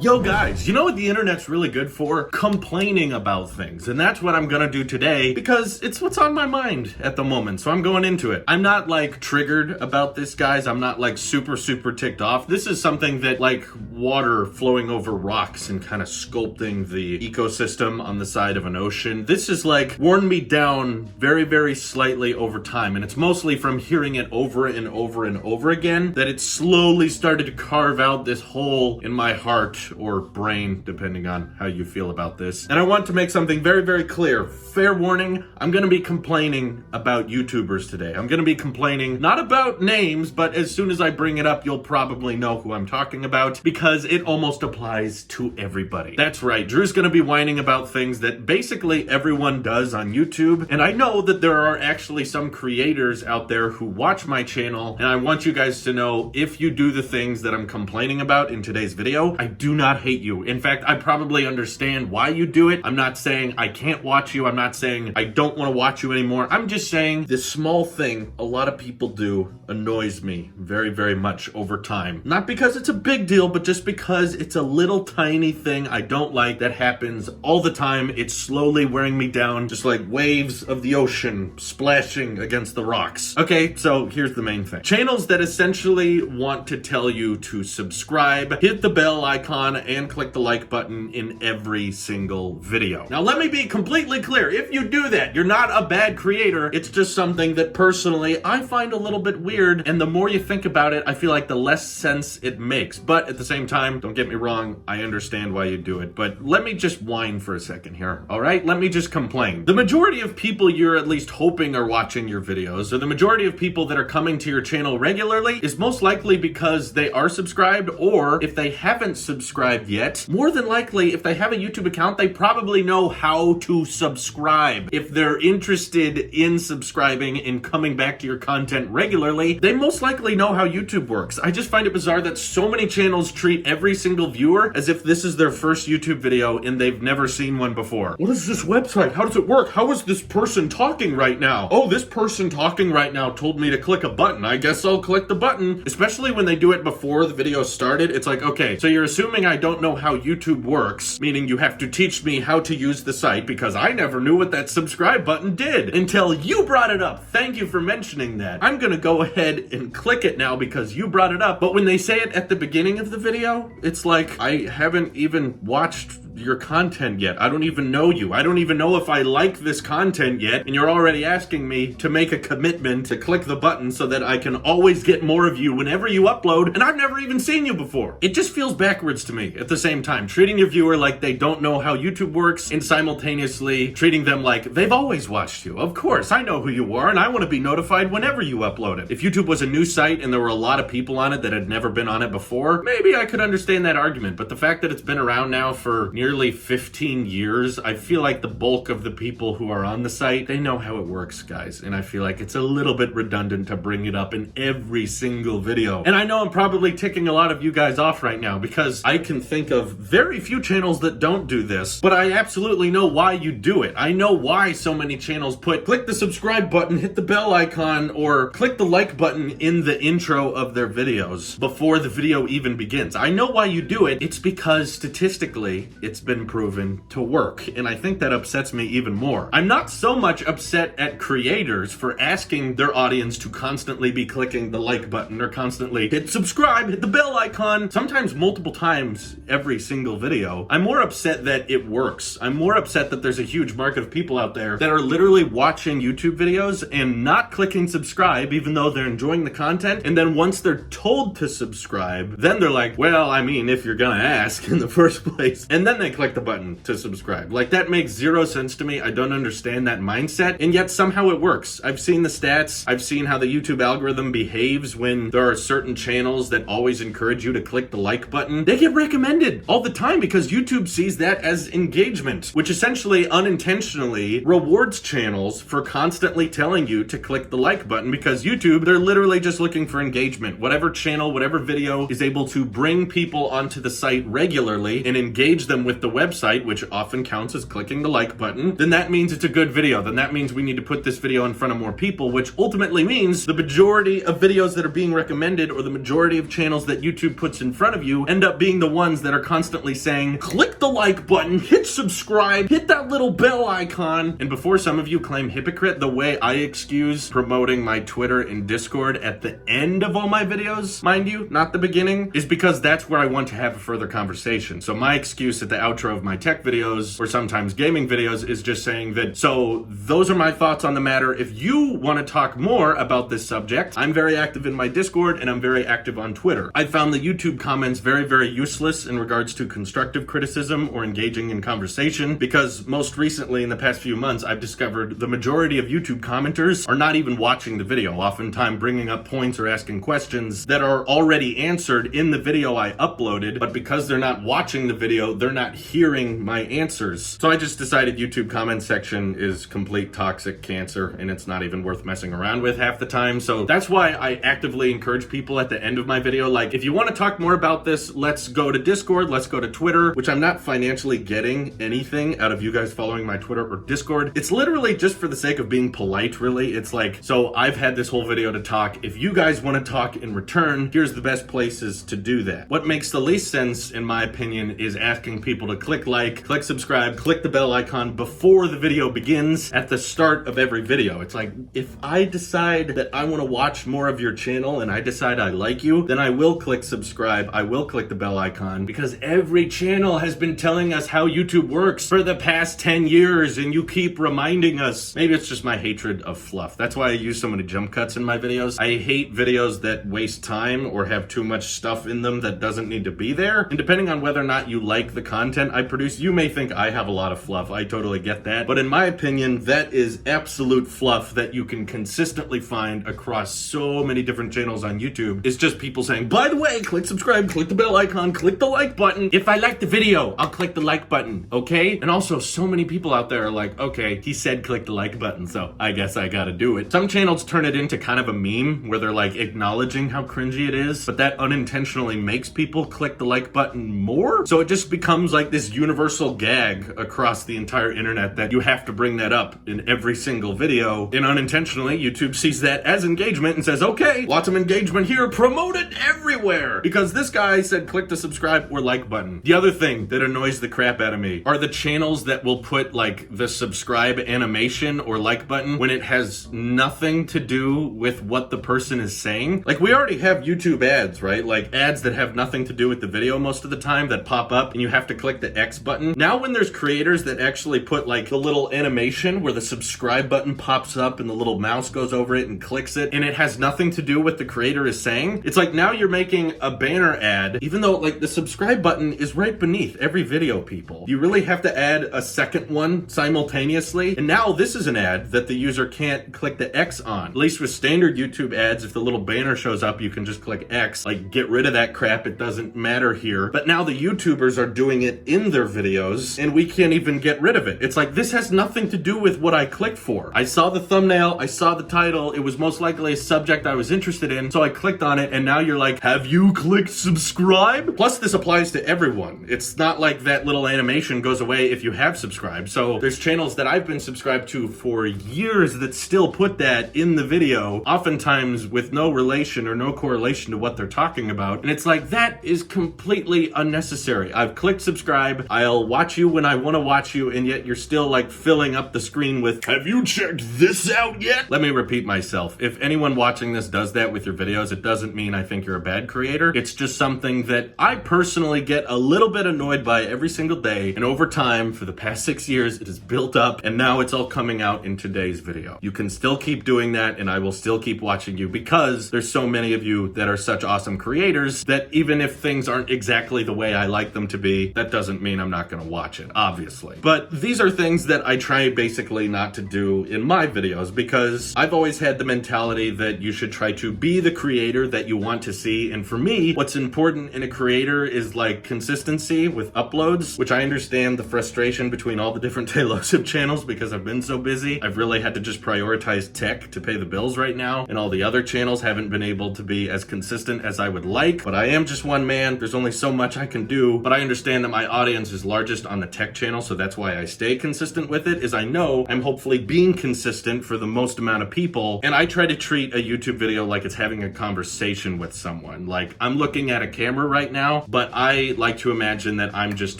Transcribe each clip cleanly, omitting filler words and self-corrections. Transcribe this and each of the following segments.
Yo guys, you know what the internet's really good for? Complaining about things. And that's what I'm gonna do today because it's what's on my mind at the moment. So I'm going into it. I'm not like triggered about this, guys. I'm not like super ticked off. This is something that like water flowing over rocks and kind of sculpting the ecosystem on the side of an ocean. This is like worn me down very slightly over time. And it's mostly from hearing it over and over again that it slowly started to carve out this hole in my heart or brain, depending on how you feel about this. And I want to make something very clear. Fair warning, I'm gonna be complaining about YouTubers today. I'm gonna be complaining not about names, but as soon as I bring it up, you'll probably know who I'm talking about because it almost applies to everybody. That's right, Drew's gonna be whining about things that basically everyone does on YouTube. And I know that there are actually some creators out there who watch my channel, and I want you guys to know if you do the things that I'm complaining about in today's video, I do not hate you. In fact, I probably understand why you do it. I'm not saying I can't watch you. I'm not saying I don't want to watch you anymore. I'm just saying this small thing a lot of people do annoys me very much over time. Not because it's a big deal, but just because it's a little tiny thing I don't like that happens all the time. It's slowly wearing me down, just like waves of the ocean splashing against the rocks. Okay, so here's the main thing. Channels that essentially want to tell you to subscribe, hit the bell icon, and click the like button in every single video. Now let me be completely clear. If you do that, you're not a bad creator. It's just something that personally I find a little bit weird, and the more you think about it, I feel like the less sense it makes. But at the same time, don't get me wrong, I understand why you do it. But let me just whine for a second here, all right? Let me just complain. The majority of people you're at least hoping are watching your videos, or the majority of people that are coming to your channel regularly, is most likely because they are subscribed, or if they haven't subscribed yet, more than likely, if they have a YouTube account, they probably know how to subscribe. If they're interested in subscribing and coming back to your content regularly, they most likely know how YouTube works. I just find it bizarre that so many channels treat every single viewer as if this is their first YouTube video and they've never seen one before. What is this website? How does it work? How is this person talking right now? Oh, this person talking right now told me to click a button. I guess I'll click the button. Especially when they do it before the video started. It's like, okay, so you're assuming I don't know how YouTube works, meaning you have to teach me how to use the site because I never knew what that subscribe button did until you brought it up. Thank you for mentioning that. I'm gonna go ahead and click it now because you brought it up. But when they say it at the beginning of the video, it's like I haven't even watched your content yet. I don't even know you. I don't even know if I like this content yet, and you're already asking me to make a commitment to click the button so that I can always get more of you whenever you upload, and I've never even seen you before. It just feels backwards to me at the same time, treating your viewer like they don't know how YouTube works and simultaneously treating them like they've always watched you. Of course, I know who you are and I want to be notified whenever you upload it. If YouTube was a new site and there were a lot of people on it that had never been on it before, maybe I could understand that argument, but the fact that it's been around now for nearly 15 years, I feel like the bulk of the people who are on the site, they know how it works, guys. And I feel like it's a little bit redundant to bring it up in every single video. And I know I'm probably ticking a lot of you guys off right now because I can think of very few channels that don't do this, but I absolutely know why you do it. I know why so many channels put click the subscribe button, hit the bell icon, or click the like button in the intro of their videos before the video even begins. I know why you do it. It's because statistically, it's been proven to work, and I think that upsets me even more. I'm not so much upset at creators for asking their audience to constantly be clicking the like button or constantly hit subscribe, hit the bell icon, sometimes multiple times every single video. I'm more upset that it works. I'm more upset that there's a huge market of people out there that are literally watching YouTube videos and not clicking subscribe even though they're enjoying the content, and then once they're told to subscribe, then they're like, well, I mean, if you're gonna ask in the first place, and then they click the button to subscribe. Like, that makes zero sense to me. I don't understand that mindset, and yet somehow it works. I've seen the stats. I've seen how the YouTube algorithm behaves when there are certain channels that always encourage you to click the like button. They get recommended all the time because YouTube sees that as engagement, which essentially unintentionally rewards channels for constantly telling you to click the like button because YouTube, they're literally just looking for engagement. Whatever channel, whatever video is able to bring people onto the site regularly and engage them with the website, which often counts as clicking the like button, then that means it's a good video. Then that means we need to put this video in front of more people, which ultimately means the majority of videos that are being recommended, or the majority of channels that YouTube puts in front of you, end up being the ones that are constantly saying, click the like button, hit subscribe, hit that little bell icon. And before some of you claim hypocrite, the way I excuse promoting my Twitter and Discord at the end of all my videos, mind you, not the beginning, is because that's where I want to have a further conversation. So my excuse at the outro of my tech videos, or sometimes gaming videos, is just saying that, so those are my thoughts on the matter. If you want to talk more about this subject, I'm very active in my Discord and I'm very active on Twitter. I found the YouTube comments very, very useless in regards to constructive criticism or engaging in conversation, because most recently in the past few months, I've discovered the majority of YouTube commenters are not even watching the video, oftentimes bringing up points or asking questions that are already answered in the video I uploaded, but because they're not watching the video, they're not hearing my answers. So I just decided YouTube comment section is complete toxic cancer and it's not even worth messing around with half the time. So that's why I actively encourage people at the end of my video, like, if you want to talk more about this, let's go to Discord, let's go to Twitter, which I'm not financially getting anything out of you guys following my Twitter or Discord. It's literally just for the sake of being polite, really. It's like, so I've had this whole video to talk. If you guys want to talk in return, here's the best places to do that. What makes the least sense, in my opinion, is asking people to click like, click subscribe, click the bell icon before the video begins at the start of every video. It's like, if I decide that I want to watch more of your channel and I decide I like you, then I will click subscribe, I will click the bell icon, because every channel has been telling us how YouTube works for the past 10 years and you keep reminding us. Maybe it's just my hatred of fluff. That's why I use so many jump cuts in my videos. I hate videos that waste time or have too much stuff in them that doesn't need to be there. And depending on whether or not you like the content I produce, you may think I have a lot of fluff. I totally get that. But in my opinion, that is absolute fluff that you can consistently find across so many different channels on YouTube. It's just people saying, by the way, click subscribe, click the bell icon, click the like button. If I like the video, I'll click the like button, okay? And also, so many people out there are like, okay, he said click the like button, so I guess I gotta do it. Some channels turn it into kind of a meme where they're like acknowledging how cringy it is, but that unintentionally makes people click the like button more. So it just becomes like this universal gag across the entire internet that you have to bring that up in every single video. And unintentionally, YouTube sees that as engagement and says, okay, lots of engagement here, promote it everywhere. Because this guy said click the subscribe or like button. The other thing that annoys the crap out of me are the channels that will put like the subscribe animation or like button when it has nothing to do with what the person is saying. Like, we already have YouTube ads, right? Like ads that have nothing to do with the video most of the time that pop up and you have to click the X button. Now when there's creators that actually put like the little animation where the subscribe button pops up and the little mouse goes over it and clicks it and it has nothing to do with the creator is saying, it's like now you're making a banner ad, even though like the subscribe button is right beneath every video, people. You really have to add a second one simultaneously. And now this is an ad that the user can't click the X on. At least with standard YouTube ads, if the little banner shows up, you can just click X. Like, get rid of that crap. It doesn't matter here. But now the YouTubers are doing it in their videos and we can't even get rid of it. It's like, this has nothing to do with what I clicked for. I saw the thumbnail, I saw the title, it was most likely a subject I was interested in, so I clicked on it and now you're like, have you clicked subscribe? Plus this applies to everyone. It's not like that little animation goes away if you have subscribed. So there's channels that I've been subscribed to for years that still put that in the video, oftentimes with no relation or no correlation to what they're talking about. And it's like, that is completely unnecessary. I've clicked subscribe, I'll watch you when I want to watch you, and yet you're still like filling up the screen with, have you checked this out yet? Let me repeat myself. If anyone watching this does that with your videos, it doesn't mean I think you're a bad creator. It's just something that I personally get a little bit annoyed by every single day. And over time, for the past 6 years, it has built up and now it's all coming out in today's video. You can still keep doing that and I will still keep watching you because there's so many of you that are such awesome creators that even if things aren't exactly the way I like them to be, that doesn't mean I'm not gonna watch it, obviously. But these are things that I try basically not to do in my videos because I've always had the mentality that you should try to be the creator that you want to see. And for me, what's important in a creator is like consistency with uploads, which I understand the frustration between all the different teiufs channels because I've been so busy. I've really had to just prioritize tech to pay the bills right now, and all the other channels haven't been able to be as consistent as I would like. But I am just one man. There's only so much I can do, but I understand that my audience is largest on the tech channel, so that's why I stay consistent with it, is I know I'm hopefully being consistent for the most amount of people, and I try to treat a YouTube video like it's having a conversation with someone. Like, I'm looking at a camera right now, but I like to imagine that I'm just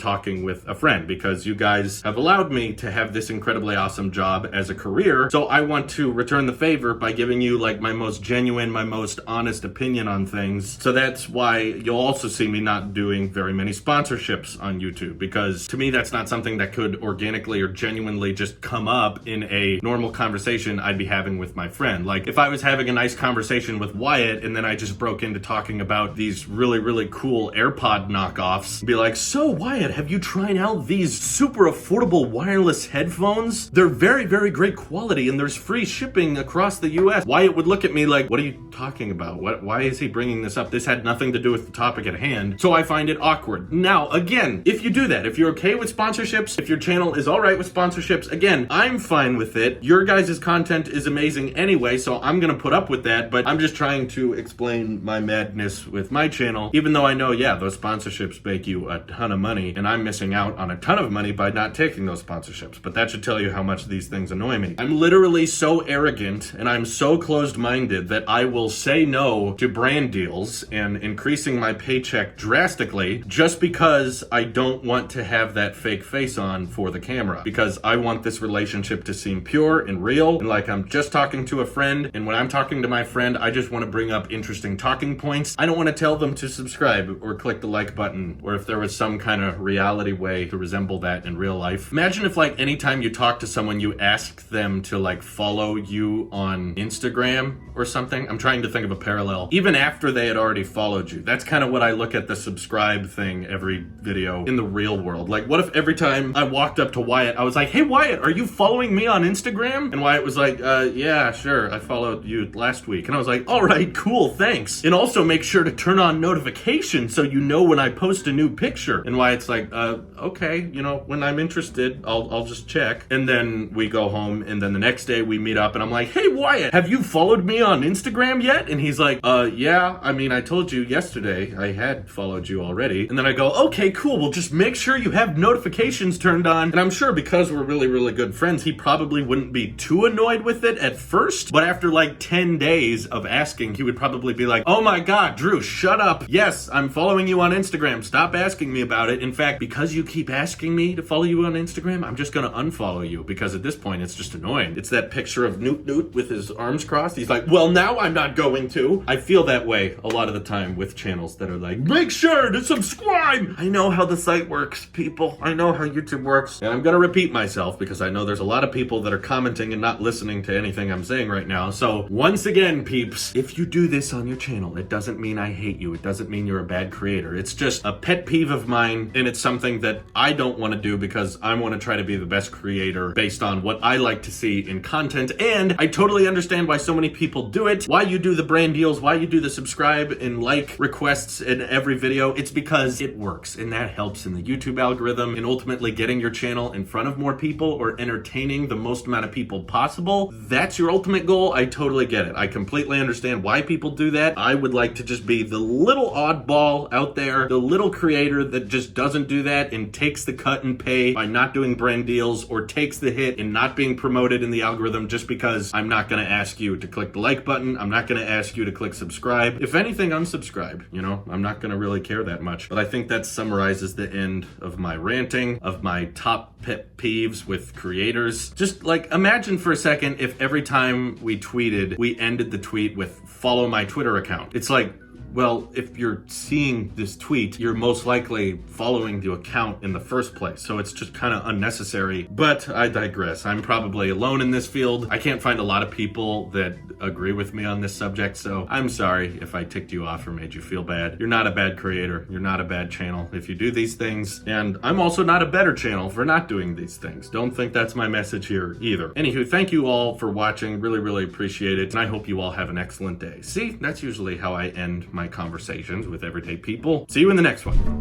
talking with a friend, because you guys have allowed me to have this incredibly awesome job as a career, so I want to return the favor by giving you like my most genuine, my most honest opinion on things. So that's why you'll also see me not doing very many sponsorships on YouTube, because to me that's not something that could organically or genuinely just come up in a normal conversation I'd be having with my friend. Like, if I was having a nice conversation with Wyatt and then I just broke into talking about these really cool AirPod knockoffs, be like, so Wyatt, have you tried out these super affordable wireless headphones? They're very great quality and there's free shipping across the US. Wyatt would look at me like, what are you talking about? Why is he bringing this up? This had nothing to do with the topic at hand. So I find it awkward. Now, again, if you do that, if you're okay with sponsorships, if your channel is all right with sponsorships, again, I'm fine with it. Your guys' content is amazing anyway, so I'm gonna put up with that, but I'm just trying to explain my madness with my channel, even though I know, yeah, those sponsorships make you a ton of money, and I'm missing out on a ton of money by not taking those sponsorships, but that should tell you how much these things annoy me. I'm literally so arrogant, and I'm so closed-minded that I will say no to brand deals and increasing my paycheck drastically just because I don't want to have that fake face on for the camera, because I want this relationship to seem pure and real and like I'm just talking to a friend. And when I'm talking to my friend, I just want to bring up interesting talking points. I don't want to tell them to subscribe or click the like button, or if there was some kind of reality way to resemble that in real life. Imagine if like anytime you talk to someone you ask them to like follow you on Instagram or something. I'm trying to think of a parallel. Even after they had already followed you. That's kind of what I look at the subscribe thing every video in the real world. Like, what if every time I walked up to Wyatt, I was like, hey Wyatt, are you following me on Instagram? And Wyatt was like, yeah, sure, I followed you last week. And I was like, all right, cool, thanks. And also make sure to turn on notifications so you know when I post a new picture. And Wyatt's like, okay, you know, when I'm interested, I'll just check. And then we go home, and then the next day we meet up, and I'm like, hey Wyatt, have you followed me on Instagram yet? And he's like, yeah, I mean, I told you yesterday I had followed you already. And then I go, okay, cool, well just make sure you have notifications turned on. And I'm sure because we're really good friends, he probably wouldn't be too annoyed with it at first, but after like 10 days of asking, he would probably be like, oh my god, Drew, shut up. Yes, I'm following you on Instagram. Stop asking me about it. In fact, because you keep asking me to follow you on Instagram, I'm just gonna unfollow you, because at this point it's just annoying. It's that picture of Newt with his arms crossed. He's like, well, now I'm not going to. I feel that way a lot of the time with channels that are like, make sure to subscribe. I know how the site works, people. I know how YouTube works. And I'm gonna repeat myself because I know there's a lot of people that are commenting and not listening to anything I'm saying right now. So once again, peeps, if you do this on your channel, it doesn't mean I hate you. It doesn't mean you're a bad creator. It's just a pet peeve of mine, and it's something that I don't want to do because I want to try to be the best creator based on what I like to see in content. And I totally understand why so many people do it, why you do the brand deals, why you do the subscribe and like requests in every video. It's because it works, and that helps in the YouTube algorithm and ultimately getting your channel in front of more people or entertaining the most amount of people possible. That's your ultimate goal. I totally get it. I completely understand why people do that. I would like to just be the little oddball out there, the little creator that just doesn't do that and takes the cut and pay by not doing brand deals, or takes the hit and not being promoted in the algorithm just because I'm not going to ask you to click the like button. I'm not going to ask you to click subscribe. If anything, unsubscribe. You know, I'm not going to really care that much. But I think that summarizes the end of my ranting, of my top pet peeves with creators. Just like, imagine for a second if every time we tweeted, we ended the tweet with follow my Twitter account. It's like, well, if you're seeing this tweet, you're most likely following the account in the first place. So it's just kind of unnecessary. But I digress. I'm probably alone in this field. I can't find a lot of people that agree with me on this subject. So I'm sorry if I ticked you off or made you feel bad. You're not a bad creator. You're not a bad channel if you do these things. And I'm also not a better channel for not doing these things. Don't think that's my message here either. Anywho, thank you all for watching. Really appreciate it. And I hope you all have an excellent day. See, that's usually how I end my conversations with everyday people. See you in the next one.